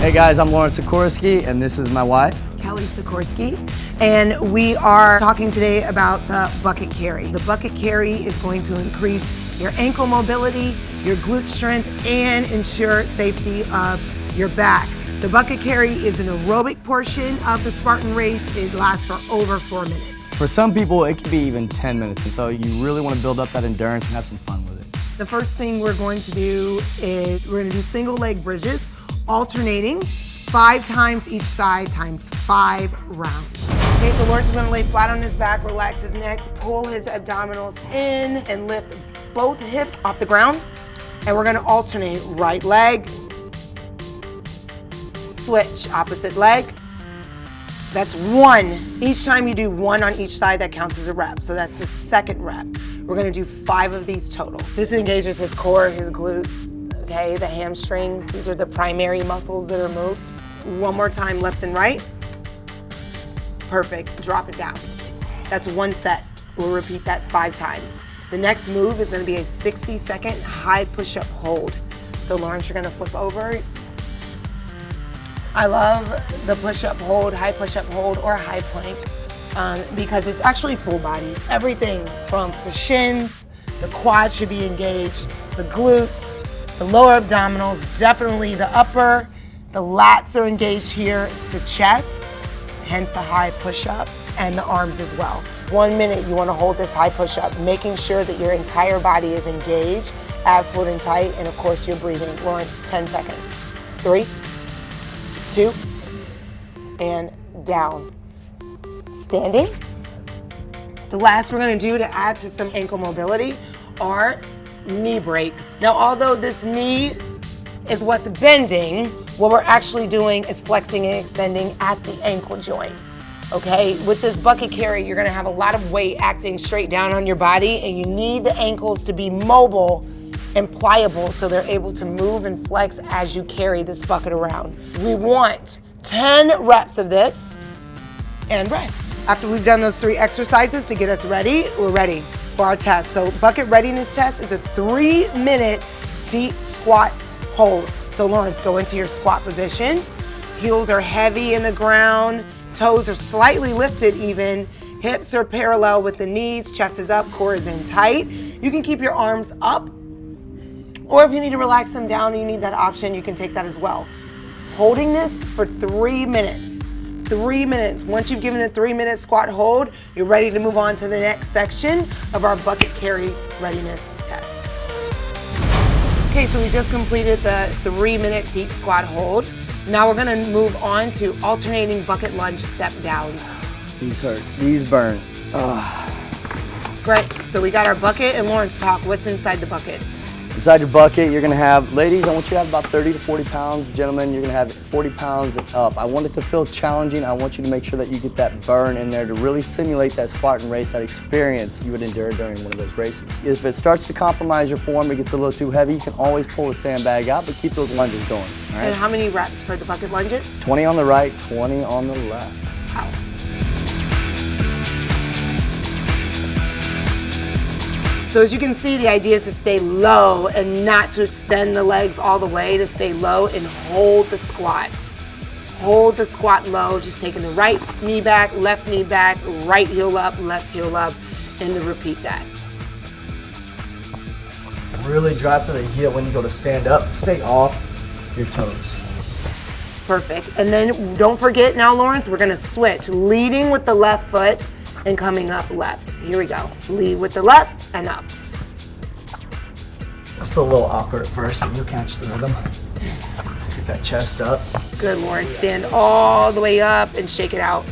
Hey guys, I'm Lawrence Sikorsky, and this is my wife, Kelly Sikorsky, and we are talking today about the bucket carry. The bucket carry is going to increase your ankle mobility, your glute strength, and ensure safety of your back. The bucket carry is an aerobic portion of the Spartan race. It lasts for over 4 minutes. For some people, it could be even 10 minutes, and so you really want to build up that endurance and have some fun with it. The first thing we're going to do is we're going to do single leg bridges, alternating 5 times each side times 5 rounds. Okay, so Lawrence is going to lay flat on his back, relax his neck, pull his abdominals in, and lift both hips off the ground. And we're going to alternate right leg, switch, opposite leg. That's 1. Each time you do 1 on each side, that counts as a rep. So that's the second rep. We're going to do 5 of these total. This engages his core, his glutes, okay, the hamstrings. These are the primary muscles that are moved. One more time, left and right. Perfect, drop it down. That's 1 set. We'll repeat that 5 times. The next move is gonna be a 60-second high push-up hold. So Lawrence, you're gonna flip over. I love the push-up hold, high push-up hold, or high plank because it's actually full body. Everything from the shins, the quads should be engaged, the glutes, the lower abdominals, definitely the upper, the lats are engaged here, the chest, hence the high push-up, and the arms as well. 1 minute, you want to hold this high push-up, making sure that your entire body is engaged, abs pulled in tight, and of course you're breathing. Lawrence, 10 seconds. 3, 2, and down. Standing. The last we're going to do to add to some ankle mobility are knee breaks. Now, although this knee is what's bending, what we're actually doing is flexing and extending at the ankle joint. Okay, with this bucket carry, you're gonna have a lot of weight acting straight down on your body, and you need the ankles to be mobile and pliable so they're able to move and flex as you carry this bucket around. We want 10 reps of this and rest. After we've done those 3 exercises to get us ready, we're ready for our test. So bucket readiness test is a 3-minute deep squat hold. So Lawrence, go into your squat position. Heels are heavy in the ground. Toes are slightly lifted even. Hips are parallel with the knees. Chest is up, core is in tight. You can keep your arms up, or if you need to relax them down and you need that option, you can take that as well. Holding this for 3 minutes. 3 minutes. Once you've given the 3-minute squat hold, you're ready to move on to the next section of our bucket carry readiness test. Okay, so we just completed the 3-minute deep squat hold. Now we're gonna move on to alternating bucket lunge step downs. These hurt, these burn. Great, so we got our bucket, and Lawrence, talk, what's inside the bucket? Inside your bucket, you're gonna have, ladies, I want you to have about 30 to 40 pounds. Gentlemen, you're gonna have 40 pounds and up. I want it to feel challenging. I want you to make sure that you get that burn in there to really simulate that Spartan race, that experience you would endure during one of those races. If it starts to compromise your form, it gets a little too heavy, you can always pull the sandbag out, but keep those lunges going, all right? And how many reps for the bucket lunges? 20 on the right, 20 on the left. Wow. So as you can see, the idea is to stay low and not to extend the legs all the way, to stay low and hold the squat. Hold the squat low, just taking the right knee back, right heel up, left heel up, and to repeat that. Really drive to the heel when you go to stand up. Stay off your toes. Perfect. And then don't forget now, Lawrence, we're gonna switch, leading with the left foot and coming up left. Here we go. Lead with the left and up. I feel a little awkward at first, but you'll catch the rhythm. Get that chest up. Good, Lawrence. Stand all the way up and shake it out.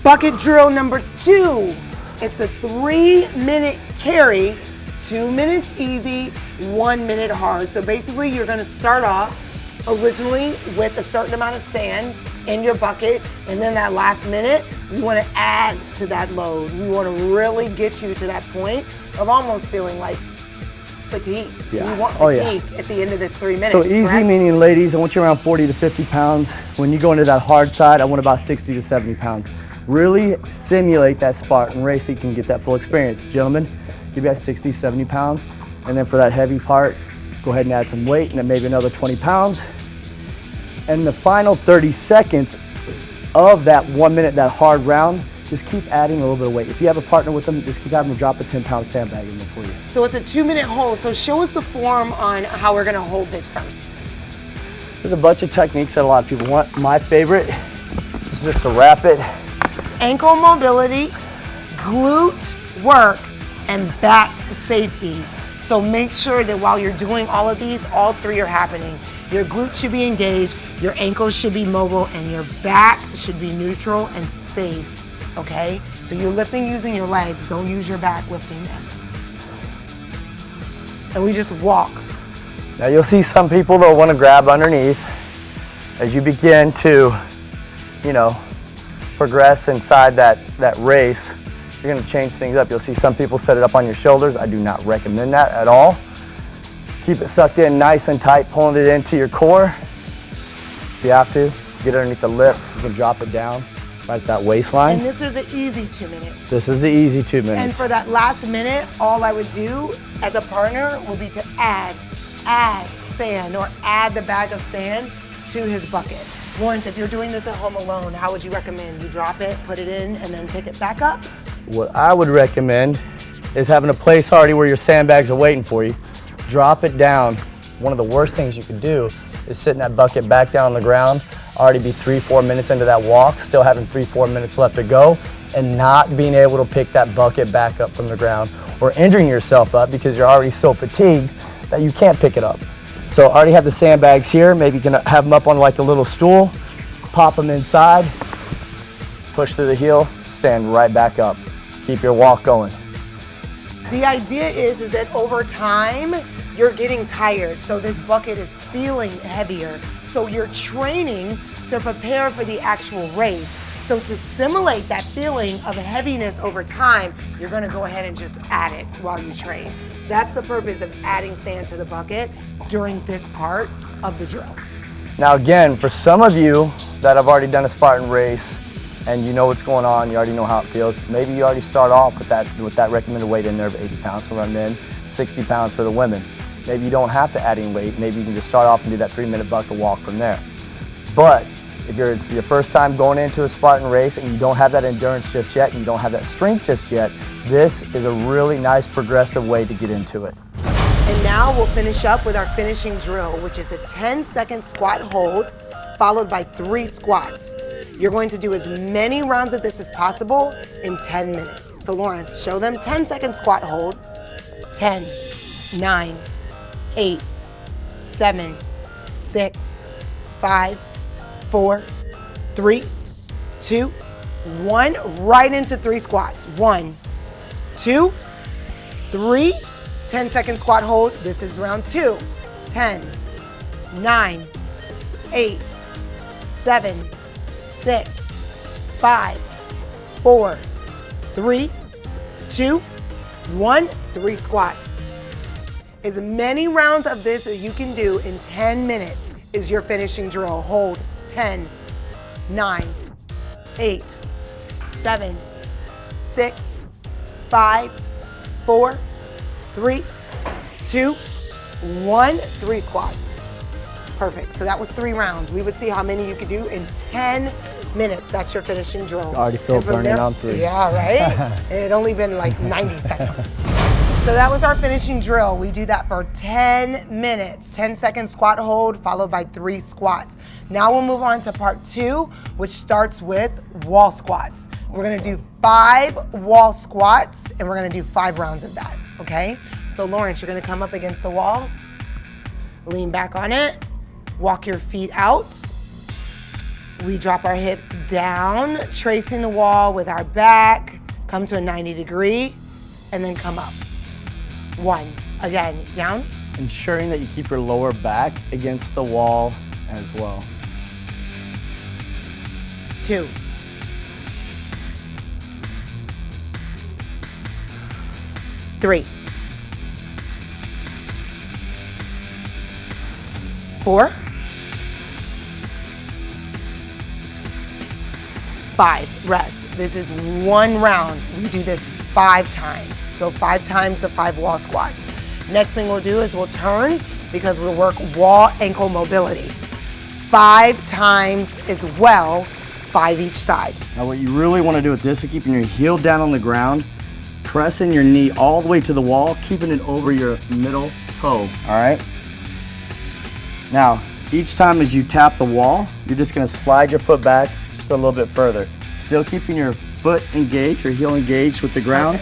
Bucket drill number 2. It's a 3-minute carry, 2 minutes easy, 1 minute hard. So basically you're gonna start off originally with a certain amount of sand in your bucket, and then that last minute, you want to add to that load. You want to really get you to that point of almost feeling like fatigue. Yeah. You want fatigue at the end of this 3 minutes. So easy, correct? meaning ladies, I want you around 40 to 50 pounds. When you go into that hard side, I want about 60 to 70 pounds. Really simulate that Spartan race so you can get that full experience. Gentlemen, you'll be at 60, 70 pounds. And then for that heavy part, Go ahead and add some weight and then maybe another 20 pounds. And the final 30 seconds of that 1 minute, that hard round, just keep adding a little bit of weight. If you have a partner with them, just keep having them drop a 10-pound sandbag in there for you. So it's a 2-minute hold. So show us the form on how we're gonna hold this first. There's a bunch of techniques that a lot of people want. My favorite is just to wrap it. It's ankle mobility, glute work, and back safety. So make sure that while you're doing all of these, all three are happening. Your glutes should be engaged, your ankles should be mobile, and your back should be neutral and safe, okay? So you're lifting using your legs, don't use your back lifting this. And we just walk. Now you'll see some people that want to grab underneath as you begin to, progress inside that race. You're going to change things up. You'll see some people set it up on your shoulders. I do not recommend that at all. Keep it sucked in nice and tight, pulling it into your core. If you have to, get underneath the lip. You can drop it down right at that waistline. And this is the easy 2 minutes. This is the easy 2 minutes. And for that last minute, all I would do as a partner would be to add sand or add the bag of sand to his bucket. Lawrence, if you're doing this at home alone, how would you recommend? You drop it, put it in, and then pick it back up? What I would recommend is having a place already where your sandbags are waiting for you. Drop it down. One of the worst things you could do is sitting that bucket back down on the ground, already be 3-4 minutes into that walk, still having 3-4 minutes left to go, and not being able to pick that bucket back up from the ground, or injuring yourself up because you're already so fatigued that you can't pick it up. So already have the sandbags here. Maybe you can have them up on like a little stool, pop them inside, push through the heel, stand right back up. Keep your walk going. The idea is that over time, you're getting tired. So this bucket is feeling heavier. So you're training to prepare for the actual race. So to simulate that feeling of heaviness over time, you're gonna go ahead and just add it while you train. That's the purpose of adding sand to the bucket during this part of the drill. Now again, for some of you that have already done a Spartan race and you know what's going on, you already know how it feels, maybe you already start off with that recommended weight in there of 80 pounds for the men, 60 pounds for the women. Maybe you don't have to add any weight, maybe you can just start off and do that 3-minute bucket walk from there. But if it's your first time going into a Spartan race and you don't have that endurance just yet, and you don't have that strength just yet, this is a really nice progressive way to get into it. And now we'll finish up with our finishing drill, which is a 10-second squat hold, followed by 3 squats. You're going to do as many rounds of this as possible in 10 minutes. So Lawrence, show them 10-second squat hold. 10, 9, 8, 7, 6, 5, 4, 3, 2, 1. Right into 3 squats. 1, 2, 3. 10-second squat hold. This is round 2. 10, 9, 8, 7, 6, 5, 4, 3, 2, 1. 3 squats. As many rounds of this as you can do in 10 minutes is your finishing drill. Hold 10, 9, 8, 7, 6, 5, 4, 3, 2, 1. 3 squats. Perfect. So that was 3 rounds. We would see how many you could do in 10 minutes. That's your finishing drill. I already feel burning on 3. Yeah, right? It had only been like 90 seconds. So that was our finishing drill. We do that for 10 minutes. 10-second squat hold followed by 3 squats. Now we'll move on to part 2, which starts with wall squats. We're gonna do 5 wall squats and we're gonna do 5 rounds of that, okay? So Lawrence, you're gonna come up against the wall, lean back on it, walk your feet out. We drop our hips down, tracing the wall with our back, come to a 90-degree, and then come up. 1, again, down. Ensuring that you keep your lower back against the wall as well. 2. 3. 4. 5, rest. This is 1 round. We do this 5 times. So 5 times the 5 wall squats. Next thing we'll do is we'll turn because we'll work wall ankle mobility. 5 times as well, 5 each side. Now what you really want to do with this is keeping your heel down on the ground, pressing your knee all the way to the wall, keeping it over your middle toe, all right? Now, each time as you tap the wall, you're just gonna slide your foot back just a little bit further. Still keeping your foot engaged, your heel engaged with the ground.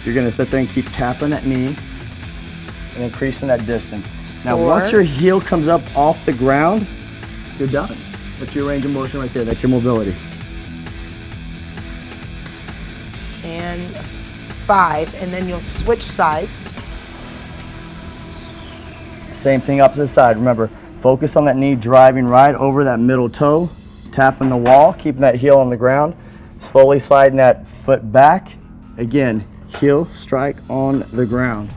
You're gonna sit there and keep tapping that knee and increasing that distance. Now, 4. once your heel comes up off the ground, you're done. That's your range of motion right there, that's your mobility. And 5, and then you'll switch sides. Same thing opposite side. Remember, focus on that knee driving right over that middle toe, tapping the wall, keeping that heel on the ground, slowly sliding that foot back. Again, heel strike on the ground.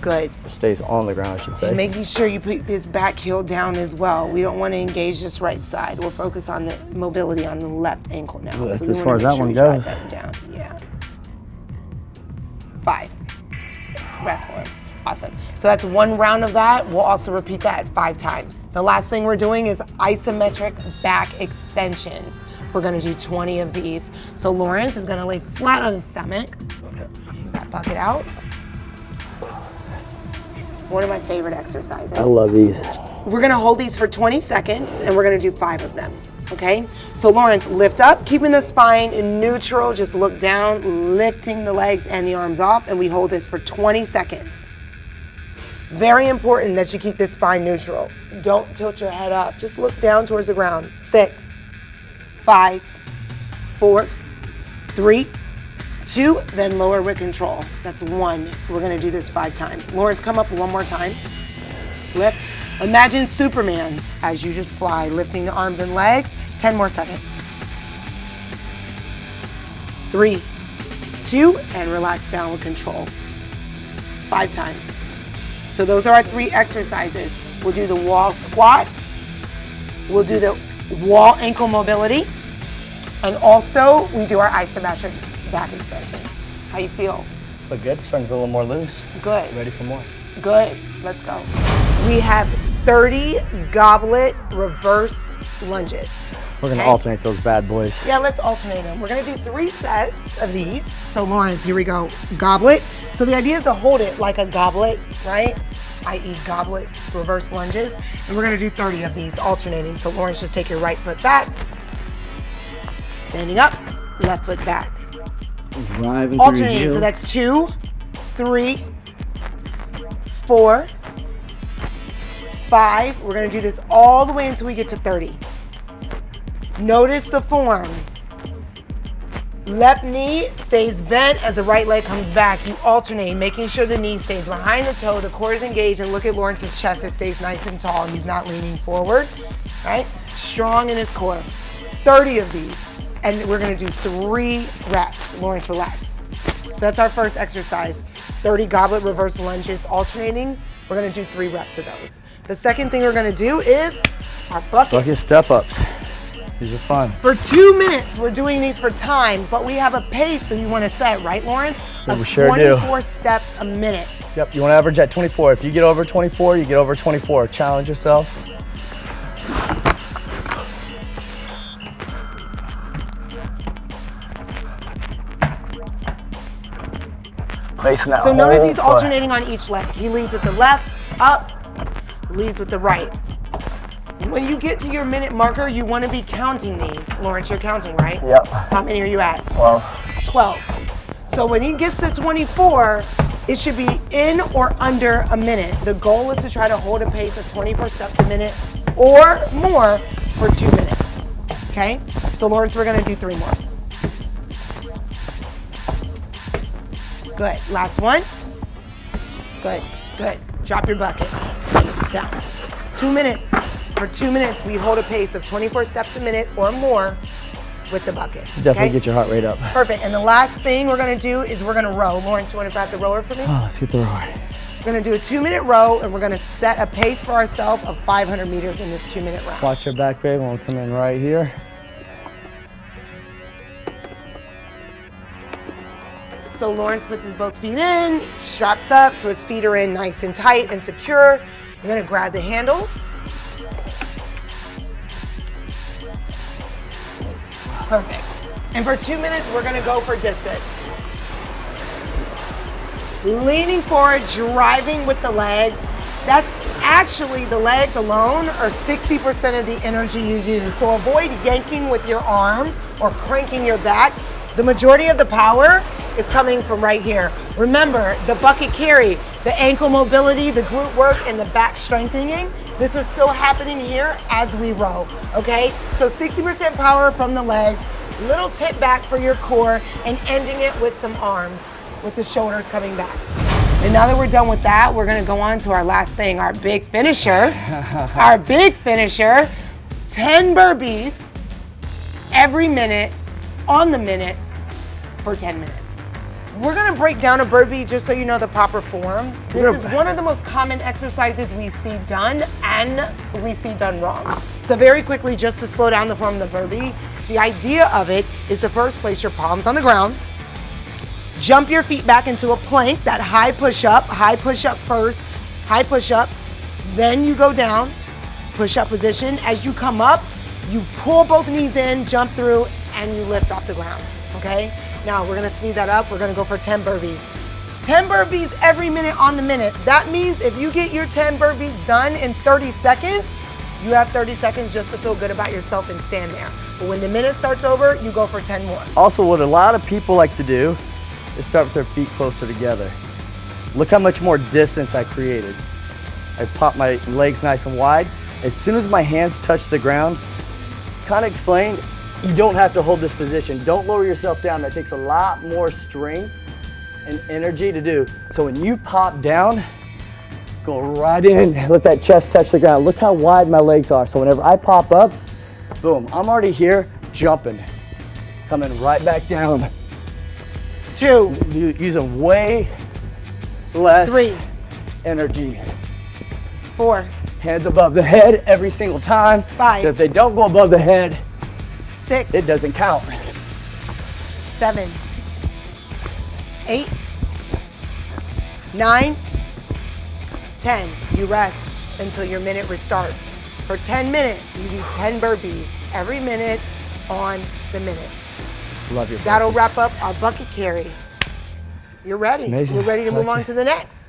Good. It stays on the ground, I should say. And making sure you put this back heel down as well. We don't want to engage this right side. We'll focus on the mobility on the left ankle now. Ooh, that's so as far as that one drive goes. that down. Yeah. 5. Rest, Lawrence. Awesome. So that's 1 round of that. We'll also repeat that 5 times. The last thing we're doing is isometric back extensions. We're going to do 20 of these. So Lawrence is going to lay flat on his stomach. Get that bucket out. One of my favorite exercises. I love these. We're gonna hold these for 20 seconds and we're gonna do 5 of them, okay? So Lawrence, lift up, keeping the spine in neutral, just look down, lifting the legs and the arms off, and we hold this for 20 seconds. Very important that you keep this spine neutral. Don't tilt your head up, just look down towards the ground. 6, 5, 4, 3, 2, then lower with control. That's 1. We're gonna do this 5 times. Lawrence, come up one more time. Lift. Imagine Superman as you just fly, lifting the arms and legs. 10 more seconds. 3, 2, and relax down with control. 5 times. So those are our 3 exercises. We'll do the wall squats. We'll do the wall ankle mobility. And also, we do our isometric back extensions. How you feel? Look good, starting to feel a little more loose. Good. Ready for more. Good. Let's go. We have 30 goblet reverse lunges. We're gonna Okay? alternate those bad boys. Yeah, let's alternate them. We're gonna do 3 sets of these. So Lawrence, here we go. Goblet. So the idea is to hold it like a goblet, right? i.e. goblet reverse lunges. And we're gonna do 30 of these alternating. So Lawrence, just take your right foot back. Standing up, left foot back. Driving Alternating, so that's 2, 3, 4, 5. We're gonna do this all the way until we get to 30. Notice the form. Left knee stays bent as the right leg comes back. You alternate, making sure the knee stays behind the toe, the core is engaged, and look at Lawrence's chest, it stays nice and tall, and he's not leaning forward, right? Strong in his core. 30 of these, and we're gonna do 3 reps. Lawrence, relax. So that's our first exercise. 30 goblet reverse lunges alternating. We're gonna do 3 reps of those. The second thing we're gonna do is our bucket. Bucket step ups. These are fun. For 2 minutes, we're doing these for time, but we have a pace that you want to set, right, Lawrence? Yeah, we of sure do. 24 steps a minute. Yep, you want to average at 24. If you get over 24, you get over 24. Challenge yourself. Facing that So notice whole he's foot. alternating on each leg. He leads with the left, up, leads with the right. When you get to your minute marker, you want to be counting these. Lawrence, you're counting, right? Yep. How many are you at? 12. 12. So when he gets to 24, it should be in or under a minute. The goal is to try to hold a pace of 24 steps a minute or more for 2 minutes. Okay? So Lawrence, we're gonna do 3 more. Good. Last one. Good. Good. Drop your bucket. Down. 2 minutes. For 2 minutes, we hold a pace of 24 steps a minute or more with the bucket. Definitely okay? get your heart rate up. Perfect. And the last thing we're gonna do is we're gonna row. Lawrence, you wanna grab the rower for me? Oh, let's get the rower. We're gonna do a 2-minute row, and we're gonna set a pace for ourselves of 500 meters in this 2-minute round. Watch your back, babe. We'll come in right here. So Lawrence puts his both feet in, straps up, so his feet are in nice and tight and secure. You're gonna grab the handles. Perfect. And for 2 minutes, we're gonna go for distance. Leaning forward, driving with the legs. That's actually, the legs alone are 60% of the energy you use. So avoid yanking with your arms or cranking your back. The majority of the power is coming from right here. Remember, the bucket carry, the ankle mobility, the glute work, and the back strengthening, this is still happening here as we row, okay? So 60% power from the legs, little tip back for your core, and ending it with some arms, with the shoulders coming back. And now that we're done with that, we're gonna go on to our last thing, our big finisher. Our big finisher, 10 burpees every minute, on the minute, for 10 minutes. We're gonna break down a burpee just so you know the proper form. This is one of the most common exercises we see done and we see done wrong. So very quickly, just to slow down the form of the burpee, the idea of it is to first place your palms on the ground, jump your feet back into a plank, that high push up first, high push up, then you go down, push up position. As you come up, you pull both knees in, jump through, and you lift off the ground, okay? Now we're gonna speed that up, we're gonna go for 10 burpees. 10 burpees every minute on the minute. That means if you get your 10 burpees done in 30 seconds, you have 30 seconds just to feel good about yourself and stand there. But when the minute starts over, you go for 10 more. Also, what a lot of people like to do is start with their feet closer together. Look how much more distance I created. I pop my legs nice and wide. As soon as my hands touch the ground, kind of explained, you don't have to hold this position. Don't lower yourself down. That takes a lot more strength and energy to do. So when you pop down, go right in, let that chest touch the ground. Look how wide my legs are. So whenever I pop up, boom, I'm already here jumping, coming right back down. 2, Using way less 3, energy. 4, Hands above the head every single time. 5, If they don't go above the head, 6, it doesn't count. 7, 8, 9, 10. You rest until your minute restarts. For 10 minutes, you do 10 burpees every minute on the minute. Love your That'll wrap up our bucket carry. You're ready. Amazing. We're ready to move on to the next.